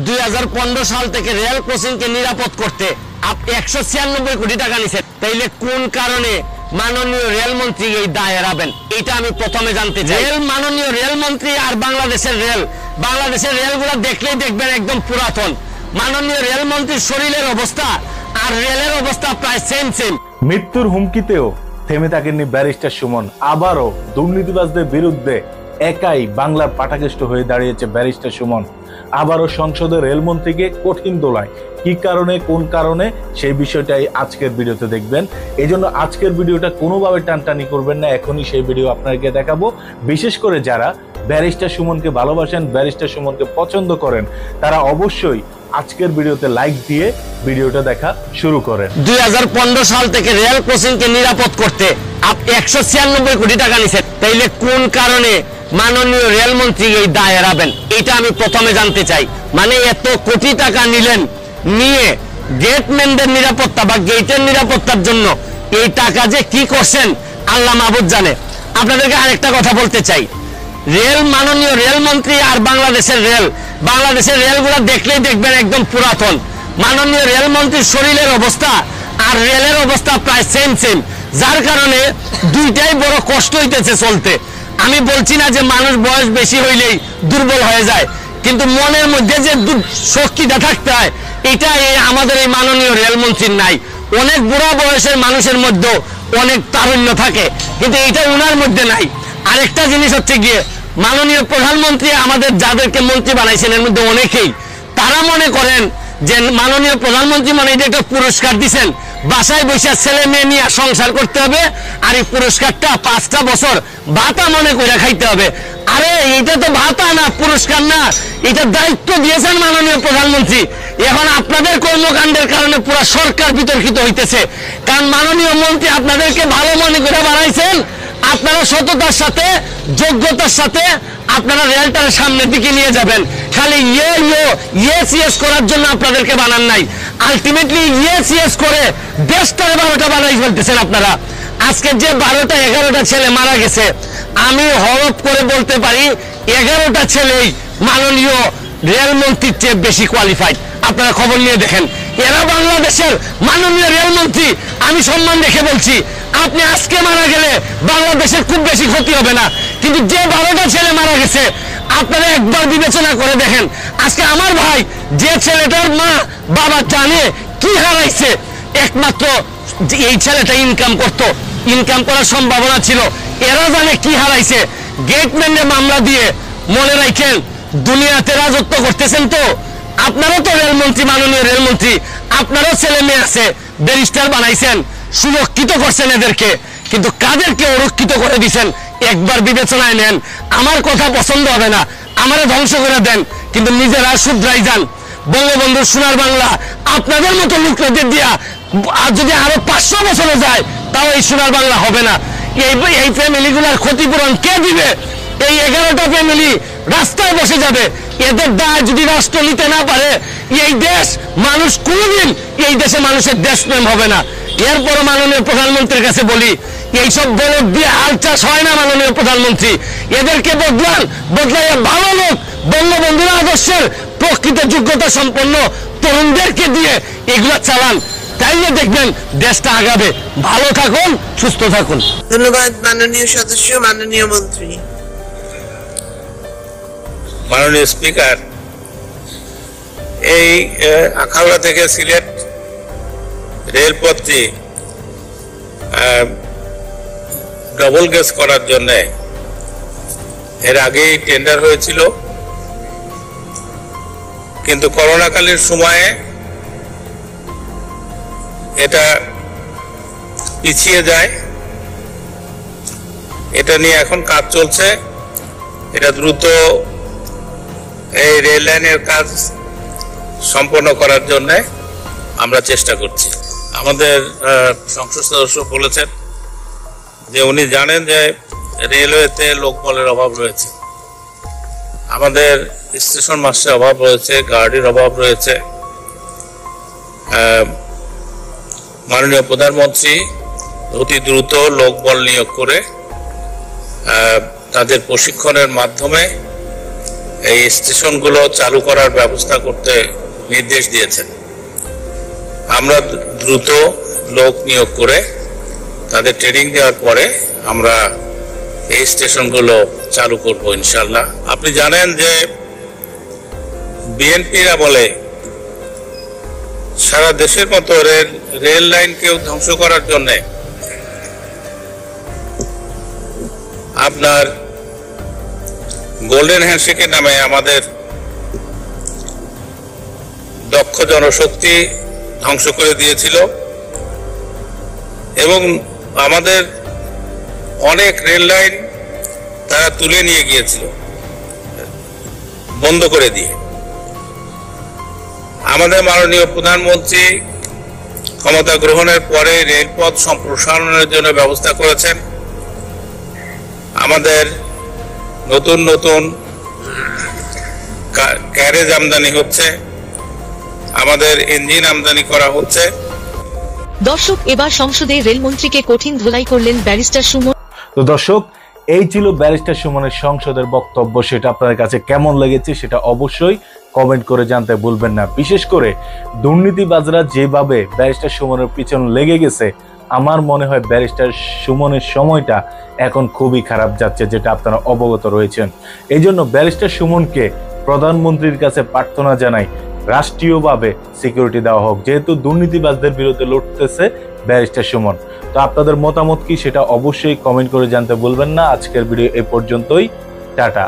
2015 সাল থেকে রেল ক্রসিংকে নিরাপদ করতে 196 কোটি টাকা নিছেন, তাইলে কোন কারণে মাননীয় রেলমন্ত্রী এই দায় এড়াবেন? এটা আমি প্রথমে জানতে চাই। মাননীয় রেলমন্ত্রী আর বাংলাদেশের রেলগুলো দেখলেই দেখবেন একদম পুরাতন। মাননীয় রেলমন্ত্রীর শরীরের অবস্থা আর রেলের অবস্থা প্রায় সেম। মৃত্যুর হুমকিতেও থেমে থাকেননি ব্যারিস্টার সুমন। আবারও দুর্নীতিবাজদের বিরুদ্ধে একাই বাংলার পাটাকেষ্ট হয়ে দাঁড়িয়েছে ব্যারিস্টার সুমন। আবারও সংসদে রেলমন্ত্রীকে কঠিন দোলায়। কি কারণে, কোন কারণে, সেই বিষয়টাই আজকের ভিডিওতে দেখবেন। এই জন্য আজকের ভিডিওটা কোনোভাবে টানটানি করবেন না, এখনই সেই ভিডিও আপনাকে দেখাবো। বিশেষ করে যারা ব্যারিস্টার সুমনকে ভালোবাসেন, ব্যারিস্টার সুমনকে পছন্দ করেন, তারা অবশ্যই আজকের ভিডিওতে লাইক দিয়ে ভিডিওটা দেখা শুরু করেন। 2015 সাল থেকে রেল ক্রসিংকে নিরাপদ করতে 196 কোটি টাকা নিছেন, তাইলে কোন কারণে মাননীয় রেলমন্ত্রী এই দায় এড়াবেন? এটা আমি প্রথমে জানতে চাই। মানে এত কোটি টাকা নিয়ে গেটম্যানদের নিরাপত্তা বা গেটের নিরাপত্তার জন্য এই টাকা যে কি করছেন আল্লাহ মাহবুব জানে। আপনাদেরকে আরেকটা কথা বলতে চাই, মাননীয় রেলমন্ত্রী আর বাংলাদেশের রেলগুলো দেখলেই দেখবেন একদম পুরাতন। মাননীয় রেলমন্ত্রীর শরীরের অবস্থা আর রেলের অবস্থা প্রায় সেম, যার কারণে দুইটাই বড় কষ্ট হইতেছে চলতে। আমি বলছি না যে মানুষ বয়স বেশি হইলেই দুর্বল হয়ে যায়, কিন্তু মনের মধ্যে যে শক্তিটা থাকতে হয় এটা আমাদের এই মাননীয় রেলমন্ত্রীর নাই। অনেক বুড়া বয়সের মানুষের মধ্যে অনেক তারুণ্য থাকে, কিন্তু এটা উনার মধ্যে নাই। আরেকটা জিনিস হচ্ছে গিয়ে, মাননীয় প্রধানমন্ত্রী আমাদের যাদেরকে মন্ত্রী বানাইছেন এর মধ্যে অনেকেই তারা মনে করেন যে মাননীয় প্রধানমন্ত্রী মানে এটা একটা পুরস্কার দিচ্ছেন, বাসায় বসে ছেলে মেয়ে নিয়ে সংসার করতে হবে, আর এই পুরস্কারটা 5টা বছর ভাতা মনে করে খাইতে হবে। আরে এটা তো ভাতা না, পুরস্কার না, এটা দায়িত্ব দিয়েছেন মাননীয় প্রধানমন্ত্রী। এখন আপনাদের কর্মকাণ্ডের কারণে পুরো সরকার বিতর্কিত হইতেছে, কারণ মাননীয় মন্ত্রী আপনাদেরকে ভালো মনে করে বানাইছেন। আপনারা সততার সাথে, যোগ্যতার সাথে আপনারা রেলটার সামনের দিকে নিয়ে যাবেন। খালি ইয়েস করার জন্য আপনাদেরকে বানান নাই, আলটিমেটলি ইয়েস করে দেশটার 12টা বানাই ফেলতেছেন আপনারা। আজকে যে 12টা 11টা ছেলে মারা গেছে, আমি হরফ করে বলতে পারি 11টা ছেলেই মাননীয় রেলমন্ত্রীর চেয়ে বেশি কোয়ালিফাইড। আপনারা খবর নিয়ে দেখেন, এরা বাংলাদেশের মাননীয় রেলমন্ত্রী। আমি সম্মান রেখে বলছি, আপনি আজকে মারা গেলে বাংলাদেশের খুব বেশি ক্ষতি হবে না, কিন্তু যে 12টা ছেলে মারা গেছে আপনারা একবার বিবেচনা করে দেখেন। আজকে আমার ভাই যে ছেলেটার মা বাবা জানে কি হারাইছে, একমাত্র এই ছেলেটা ইনকাম করার সম্ভাবনা ছিল, এরা জানে কি হারাইছে। গেটম্যানের মামলা দিয়ে মনে রাখেন দুনিয়াতে রাজত্ব করতেছেন তো আপনারও তো রেলমন্ত্রী, মাননীয় রেলমন্ত্রী, আপনারও ছেলে মেয়ে আছে, ব্যারিস্টার বানাইছেন, সুরক্ষিত করছেন এদেরকে, কিন্তু কাদেরকে অরক্ষিত করে দিচ্ছেন একবার বিবেচনায় নেন। আমার কথা পছন্দ হবে না, আমারে ধ্বংস করে দেন, কিন্তু নিজেরা শুধরাই যান। বঙ্গবন্ধু সোনার বাংলা আপনাদের মতো লোকদের দিয়া যদি আরো 500 বছরে যায় তাও এই সোনার বাংলা হবে না। এই ফ্যামিলিগুলার ক্ষতিপূরণ কে দিবে? এই 11টা ফ্যামিলি রাস্তায় বসে যাবে। এদের দায় যদি রাষ্ট্র নিতে না পারে, এই দেশ মানুষ কোনদিন এই দেশে মানুষের দেশপ্রেম হবে না। এরপর মাননীয় প্রধানমন্ত্রীর কাছে বলি, এইসব বলদ দিয়ে হাল চাষ হয় না। মাননীয় প্রধানমন্ত্রী এদেরকে বদলাইয়া ভালো লোক, বঙ্গবন্ধুর আদর্শের প্রকৃত যোগ্যতা সম্পন্ন তরুণদেরকে দিয়ে এগুলা চালান, তাইলে দেখবেন দেশটা আগাবে। ভালো থাকুন, সুস্থ থাকুন। ধন্যবাদ মাননীয় সদস্য, মাননীয় মন্ত্রী। মাননীয় স্পিকার, এই আখাউড়া থেকে সিলেট রেলপথটি ডবল গেজ করার জন্য এর আগেই টেন্ডার হয়েছিল, কিন্তু করোনাকালীন সময়ে এটা পিছিয়ে যায়। এটা নিয়ে এখন কাজ চলছে। এটা দ্রুত এই রেল লাইনের কাজ সম্পন্ন করার জন্য আমরা চেষ্টা করছি। আমাদের সংসদ সদস্য বলেছেন যে উনি জানেন যে রেলওয়েতে লোকবলের অভাব রয়েছে, আমাদের স্টেশন মাস্টারের অভাব রয়েছে, গার্ডের অভাব রয়েছে। মাননীয় প্রধানমন্ত্রী অতি দ্রুত লোকবল নিয়োগ করে তাদের প্রশিক্ষণের মাধ্যমে এই স্টেশনগুলো চালু করার ব্যবস্থা করতে নির্দেশ দিয়েছেন। আমরা দ্রুত লোক নিয়োগ করে তাদের ট্রেনিং দেওয়ার পরে আমরা এই স্টেশনগুলো চালু করব ইনশাল্লাহ। আপনি জানেন যে বিএনপিরা বলে সারা দেশের মতো রেল লাইনকেও ধ্বংস করার জন্য আপনার গোল্ডেন হ্যান্ডশেকের নামে আমাদের দক্ষ জনশক্তি ধ্বংস করে দিয়েছিল এবং আমাদের অনেক রেল লাইন তারা তুলে নিয়ে গিয়েছিল বন্ধ করে দিয়ে। আমাদের মাননীয় প্রধানমন্ত্রী ক্ষমতা গ্রহণের পরে রেলপথ সম্প্রসারণের জন্য ব্যবস্থা করেছেন। আমাদের নতুন নতুন ক্যারেজ আমদানি হচ্ছে, আমাদের ইঞ্জিন আমদানি করা হচ্ছে। দর্শক, এবার সংসদে রেলমন্ত্রীকে কঠিন ধোলাই করলেন ব্যারিস্টার সুমন। তো দর্শক, এই ছিল ব্যারিস্টার সুমনের সংসদের বক্তব্য। সেটা আপনাদের কাছে কেমন লেগেছে সেটা অবশ্যই কমেন্ট করে জানতে ভুলবেন না। বিশেষ করে দুর্নীতিবাজরা যেভাবে ব্যারিস্টার সুমনের পিছন লেগে গেছে, আমার মনে হয় ব্যারিস্টার সুমনের সময়টা এখন খুবই খারাপ যাচ্ছে, যেটা আপনারা অবগত রয়েছেন। এই জন্য ব্যারিস্টার সুমনকে প্রধানমন্ত্রীর কাছে প্রার্থনা জানাই রাষ্ট্রীয়ভাবে সিকিউরিটি দেওয়া হোক, যেহেতু দুর্নীতিবাজদের বিরুদ্ধে লড়তেছে ব্যারিস্টার সুমন। তো আপনাদের মতামত কি সেটা অবশ্যই কমেন্ট করে জানতে ভুলবেন না। আজকের ভিডিও এ পর্যন্তই। টাটা।